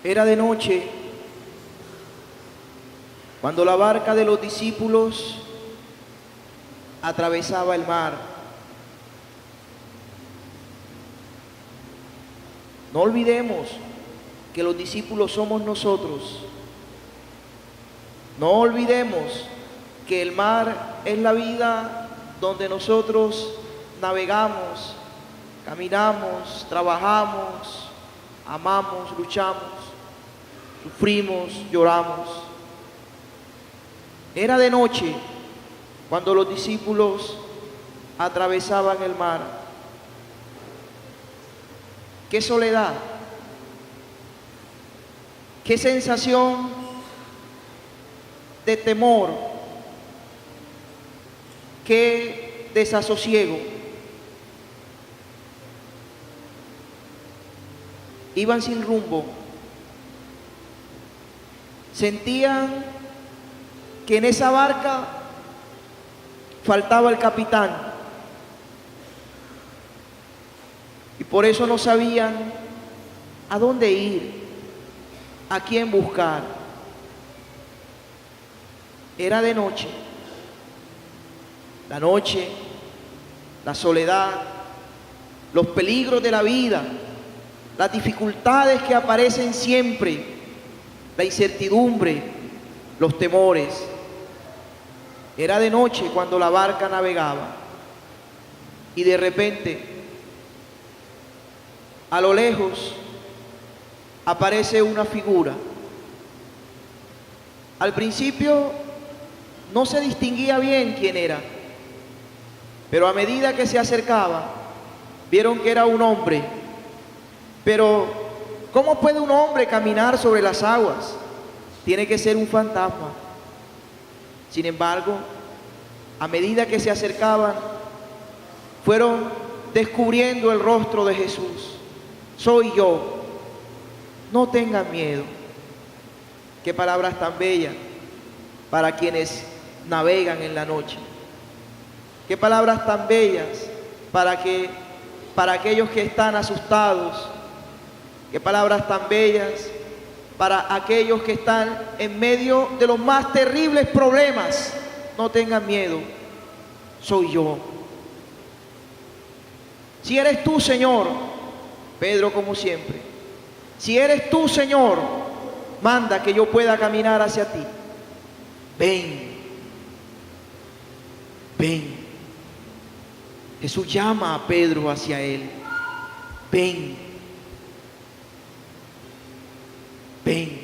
Era de noche cuando la barca de los discípulos atravesaba el mar. No olvidemos que los discípulos somos nosotros. No olvidemos que el mar es la vida donde nosotros navegamos, caminamos, trabajamos, amamos, luchamos, sufrimos, lloramos. Era de noche cuando los discípulos atravesaban el mar. Qué soledad, qué sensación de temor, qué desasosiego. Iban sin rumbo, sentían que en esa barca faltaba el capitán y por eso no sabían a dónde ir, a quién buscar. Era de noche, la noche, la soledad, los peligros de la vida, las dificultades que aparecen siempre, la incertidumbre, los temores. Era de noche cuando la barca navegaba y de repente, a lo lejos, aparece una figura. Al principio no se distinguía bien quién era, pero a medida que se acercaba, vieron que era un hombre. Pero, ¿cómo puede un hombre caminar sobre las aguas? Tiene que ser un fantasma. Sin embargo, a medida que se acercaban, fueron descubriendo el rostro de Jesús. Soy yo, no tengan miedo. Qué palabras tan bellas para quienes navegan en la noche. Qué palabras tan bellas para aquellos que están asustados. Qué palabras tan bellas para aquellos que están en medio de los más terribles problemas. No tengan miedo, soy yo. Si eres tú, Señor, Pedro como siempre, si eres tú, Señor, manda que yo pueda caminar hacia ti. Ven, ven. Jesús llama a Pedro hacia él. Ven, ven.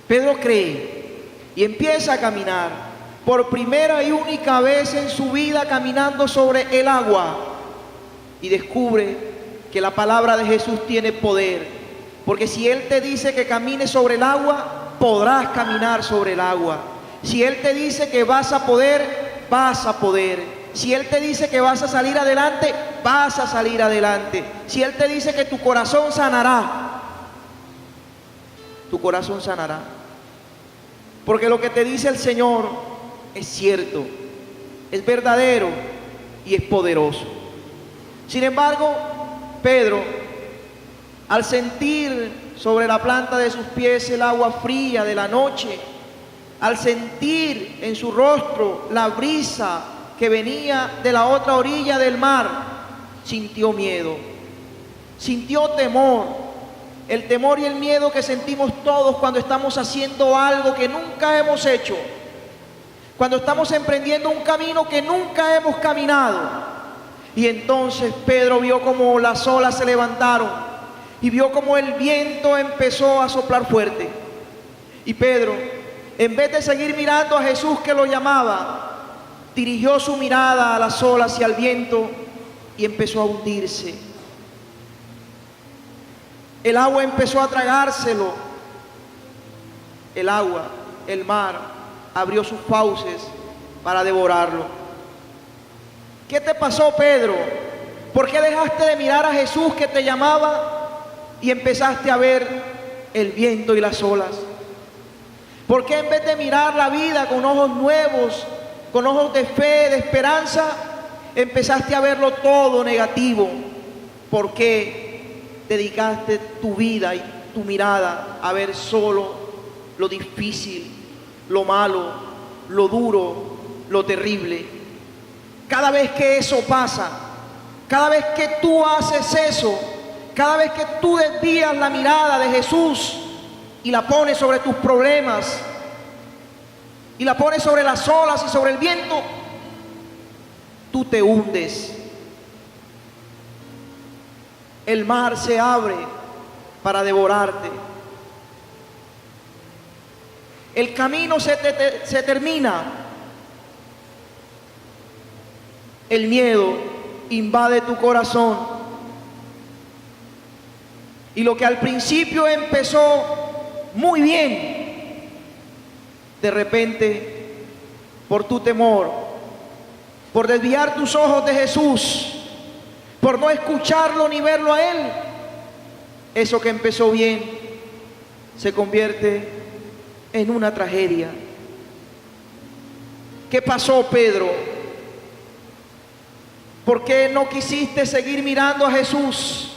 Pedro cree y empieza a caminar por primera y única vez en su vida, caminando sobre el agua, y descubre que la palabra de Jesús tiene poder, porque si Él te dice que camines sobre el agua, podrás caminar sobre el agua. Si Él te dice que vas a poder, vas a poder. Si Él te dice que vas a salir adelante, vas a salir adelante. Si Él te dice que tu corazón sanará, tu corazón sanará. Porque lo que te dice el Señor es cierto, es verdadero y es poderoso. Sin embargo, Pedro, al sentir sobre la planta de sus pies el agua fría de la noche, al sentir en su rostro la brisa que venía de la otra orilla del mar, sintió miedo, sintió temor, el temor y el miedo que sentimos todos cuando estamos haciendo algo que nunca hemos hecho, cuando estamos emprendiendo un camino que nunca hemos caminado. Y entonces Pedro vio como las olas se levantaron y vio como el viento empezó a soplar fuerte. Y Pedro, en vez de seguir mirando a Jesús que lo llamaba, dirigió su mirada a las olas y al viento y empezó a hundirse. El agua empezó a tragárselo. El agua, el mar, abrió sus fauces para devorarlo. ¿Qué te pasó, Pedro? ¿Por qué dejaste de mirar a Jesús que te llamaba y empezaste a ver el viento y las olas? ¿Por qué en vez de mirar la vida con ojos nuevos, con ojos de fe, de esperanza, empezaste a verlo todo negativo? ¿Por qué dedicaste tu vida tu mirada a ver solo lo difícil, lo malo, lo duro, lo terrible. Cada vez que eso pasa, cada vez que tú haces eso, cada vez que tú desvías la mirada de Jesús y la pones sobre tus problemas, y la pones sobre las olas y sobre el viento, tú te hundes. El mar se abre para devorarte. El camino se termina. El miedo invade tu corazón. Y lo que al principio empezó muy bien, de repente, por tu temor, por desviar tus ojos de Jesús, por no escucharlo ni verlo a Él, eso que empezó bien se convierte en una tragedia. ¿Qué pasó, Pedro? ¿Por qué no quisiste seguir mirando a Jesús?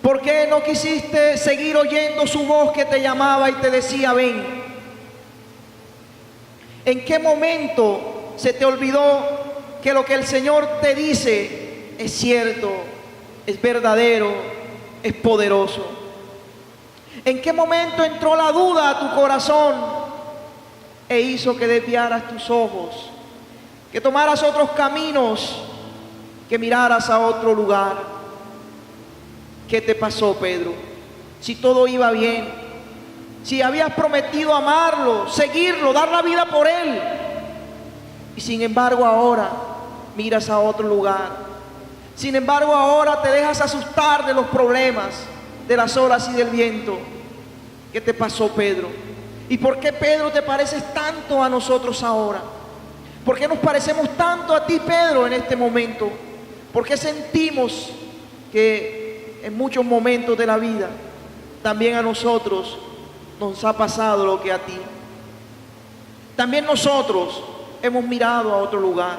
¿Por qué no quisiste seguir oyendo su voz que te llamaba y te decía, ven? ¿En qué momento se te olvidó que lo que el Señor te dice es cierto, es verdadero, es poderoso? ¿En qué momento entró la duda a tu corazón e hizo que desviaras tus ojos, que tomaras otros caminos, que miraras a otro lugar? ¿Qué te pasó, Pedro? Si todo iba bien, si habías prometido amarlo, seguirlo, dar la vida por Él, y sin embargo ahora miras a otro lugar. Sin embargo ahora te dejas asustar de los problemas, de las olas y del viento. ¿Qué te pasó, Pedro? ¿Y por qué, Pedro, te pareces tanto a nosotros ahora? ¿Por qué nos parecemos tanto a ti, Pedro, en este momento? ¿Por qué sentimos que en muchos momentos de la vida también a nosotros nos ha pasado lo que a ti? También nosotros hemos mirado a otro lugar.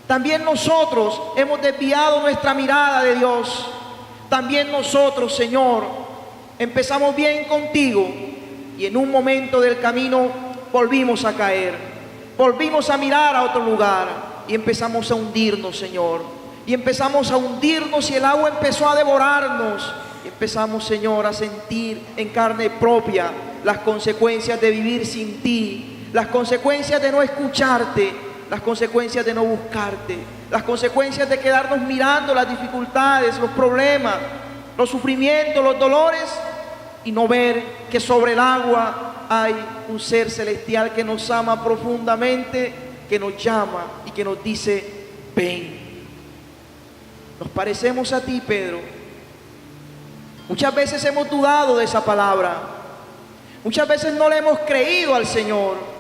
También nosotros hemos desviado nuestra mirada de Dios. También nosotros, Señor, empezamos bien contigo y en un momento del camino volvimos a caer. Volvimos a mirar a otro lugar y empezamos a hundirnos, Señor. Y empezamos a hundirnos y el agua empezó a devorarnos. Y empezamos, Señor, a sentir en carne propia las consecuencias de vivir sin ti, las consecuencias de no escucharte, las consecuencias de no buscarte, las consecuencias de quedarnos mirando las dificultades, los problemas, los sufrimientos, los dolores y no ver que sobre el agua hay un ser celestial que nos ama profundamente, que nos llama y que nos dice, ven. Nos parecemos a ti, Pedro. Muchas veces hemos dudado de esa palabra. Muchas veces no le hemos creído al Señor.